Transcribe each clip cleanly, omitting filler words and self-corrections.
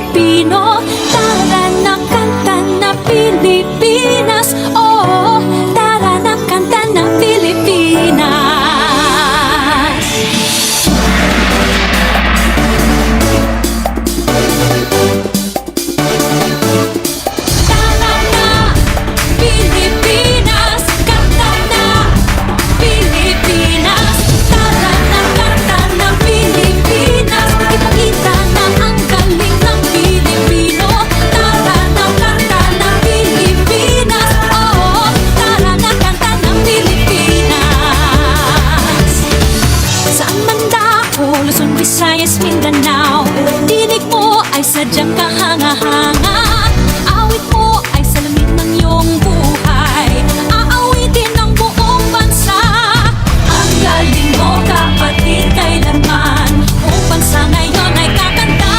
Pilipino. Tara na kanta na Pilipinas. Oh, tara na kanta ng Pilipinas. Tara na Pilipinas, kanta na Pilipinas. Tara na kanta ng Pilipinas. Ipakita na ang galing ng Pilipino. Tara na kanta ng Pilipinas. Oo, tara na kanta ng Pilipinas. Saan man dako, Luzon, Visayas, Mindanao, dinig mo ay sadyang kahanga-hanga. Awit mo ay salamin ng iyong buhay. Aawitin ng buong bansa. Ang galing mo, kapatid, kailanman buong bansa ngayon ay kakanta.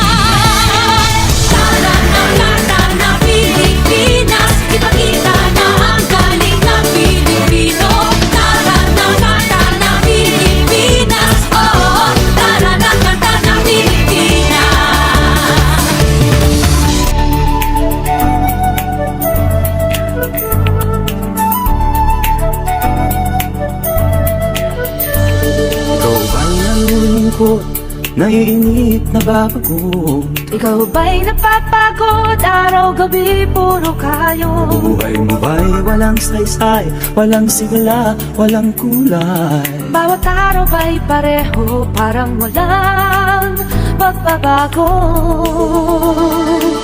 Tara na kanta ng Pilipinas. Ipakita na ang galing ng Pilipino. Tara na kanta ng Pilipinas. Oo, tara na kanta ng Pilipinas. Ikaw ba'y nalulungkot, naiinip, nababago? Ikaw ba'y napapagod, araw-gabi puro kayo? Buhay mo ba'y walang saysay, walang sigla, walang kulay? Bawat araw ba'y pareho, parang walang pagbabago?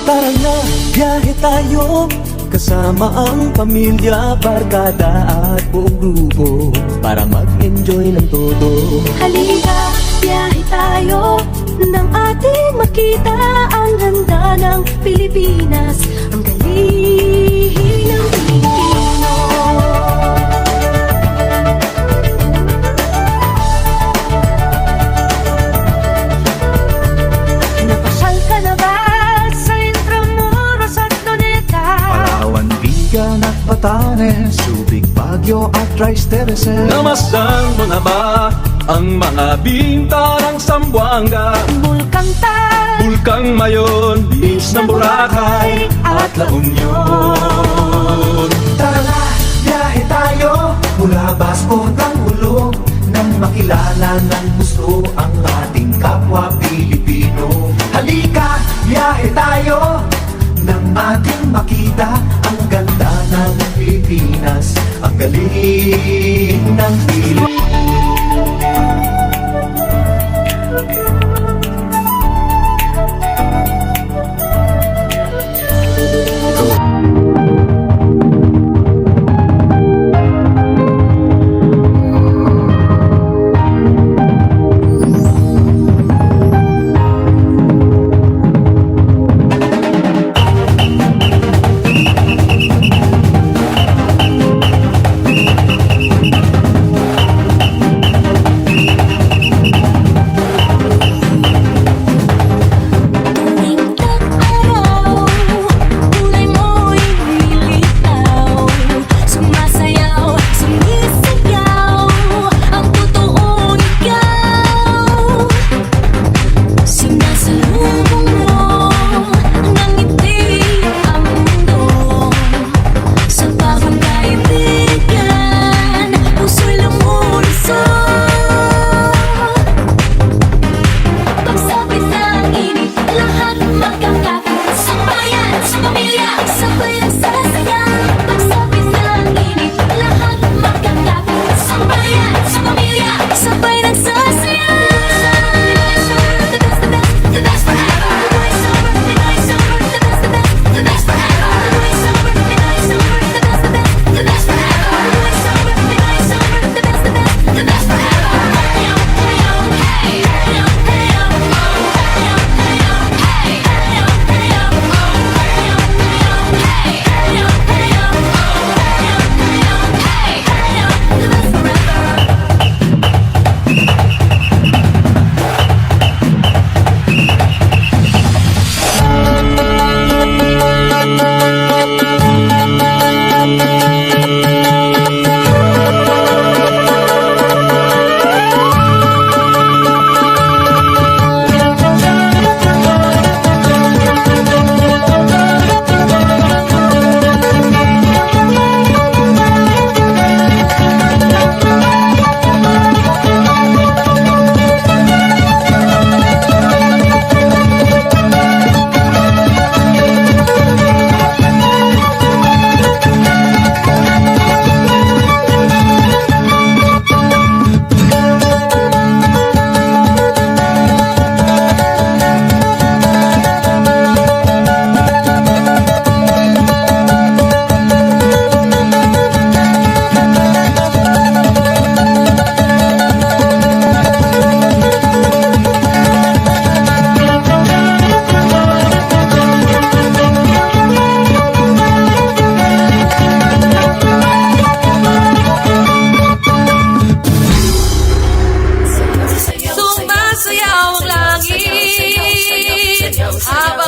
Tara na, biyahe tayo, kasama ang pamilya, barkada at buong grupo, para mag-enjoy ng todo. Halika, biyahe tayo, nang ating makita ang ganda ng Pilipinas, ang galing ng Pilipino. Napasyal ka na ba sa Intramuros at Luneta? Palawan, Bigan at Batanes, Subic, Baguio at Rice Terraces. Namasdan mo na ba ang mga bintarang Zamboanga, Bulkang Mayon, Beach ng Boracay at La Union? Tara na, biyahe tayo mula Basco ng Ulog, nang makilala ng gusto ang ating kapwa Pilipino. Halika, biyahe tayo nang ating makita ang ganda ng Pilipinas, ang galing ng Pilipinas.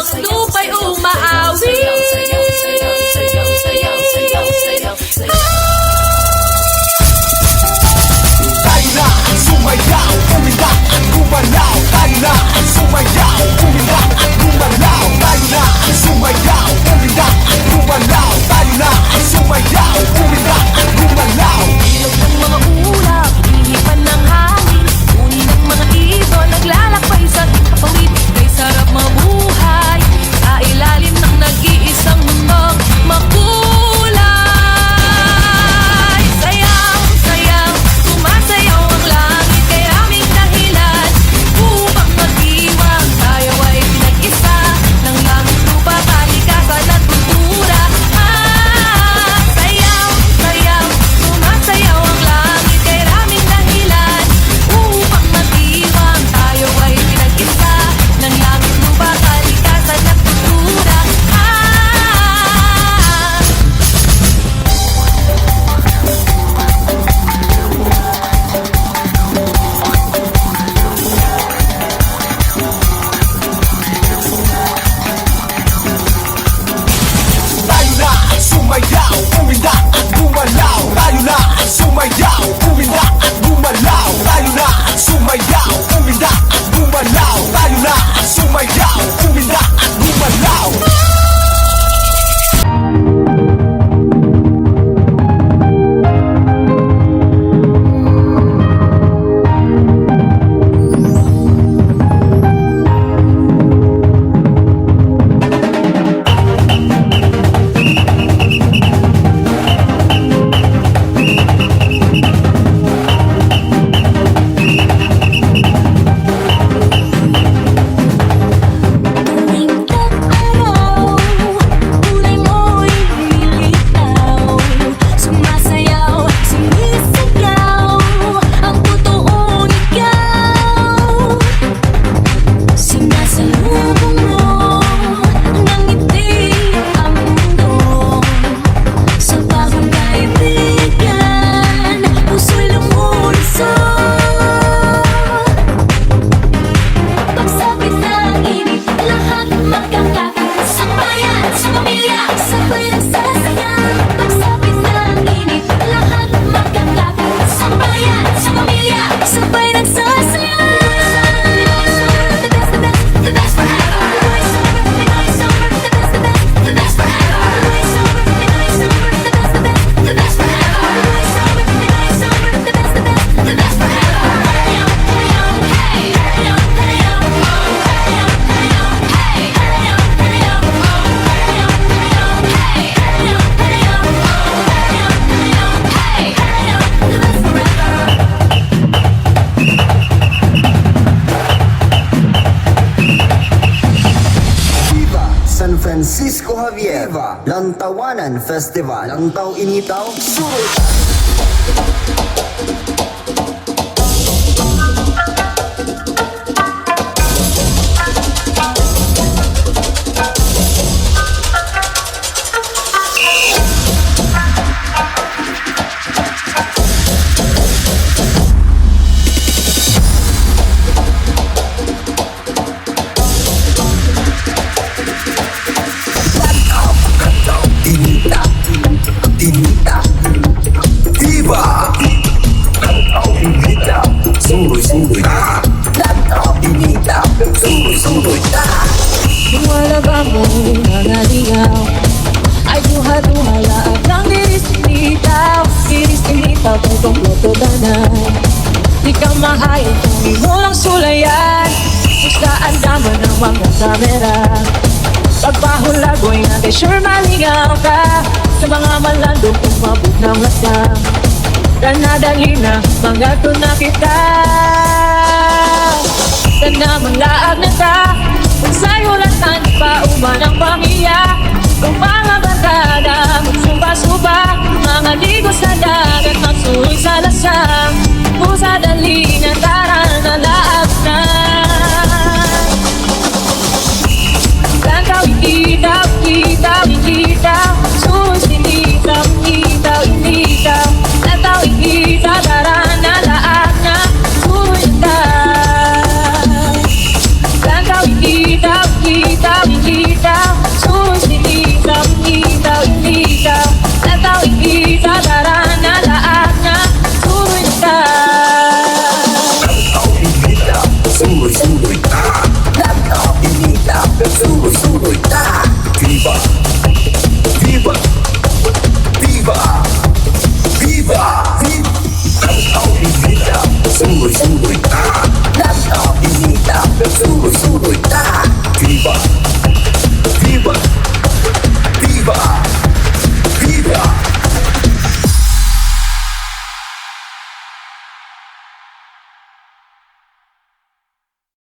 ang lupa'y umaawi. Tayo na ang sumayaw, umindak at gumalaw. Tayo na ang sumayaw, umindak at gumalaw. Tayo na ang sumayaw, umindak at gumalaw. Tayo na ang sumayaw, umindak at gumalaw. Ilog ng mga ulap, hinipan ng hangin. Uni ng mga ibon, naglalakbay sa kapawid. Kay sarap mabuhay sa ilalim ng nag-iisang mundong makulay. Sayaw, sayaw, sumasayaw ang langit. Kay aming dahilan upang magdiwang. Tayo ay pinag-isa ng langit, lupa, kalikasan at kultura. Sayaw, sayaw, sumasayaw ang langit. Kay aming dahilan upang magdiwang. Tayo ay pinag-isa ng langit, lupa, kalikasan at kultura. Tayo na ang sumayaw, umindak at gumalaw. Tayo na ang sumayaw, umindak at gumalaw. Tayo na ang sumayaw, umindak at gumalaw. Tayo na ang sumayaw, umindak at gumalaw. Tuwing tag-araw, kulay mo'y lumilitaw. Sumasayaw, sumisigaw, ang totoong ikaw. Sinasalubong mo ng ngiti ang mundo. Sa bagong kaibigan, puso'y lumulusog. Pagsapit ng init, lahat magkakagat. Sa bayan, sa pamilya, sabay nagsasayang. Pagsapit ng init, lahat magkakagat. Sa bayan, sa pamilya, sabay nagsasayang. The best, the best, the best forever. The best, the best forever. The best, the best, the best forever. The best, the best forever. Viva San Francisco Javier Viva Lantawanan Festival Lantaw Initaw Sulit Tinita Tinita Viva Lantaw Inita Suloy-suloy na Lantaw Inita Suloy-suloy na Lumalaba mo mga ligaw ay duha-duha laang ng diris-tinitaw. Diris-tinitaw, tutong loto danay. Di ka mahayag kung di mo lang sulayan. Sustaan daman ng mga kamera. Pagpahulagoy natin sure maligaw ka. Sa mga malandong umabot ng lasang. Danadali na, magato na kita. Sana manlaag na ka. Kung sa'yo latan pa umanang pamilya. Kung mga barkada magsuba-suba. Mga ligo sa dagat, magsuloy sa lasang. Pusa dali na tara na laag na. Lantaw, ikitaw, ikitaw, ikitaw. Suloy, sinitaw, ikitaw, ikitaw. Lantaw, ikitaw, tara na laag na. Suloy na tayo. Lantaw, ikitaw, ikitaw, ikitaw. Suroy-suroy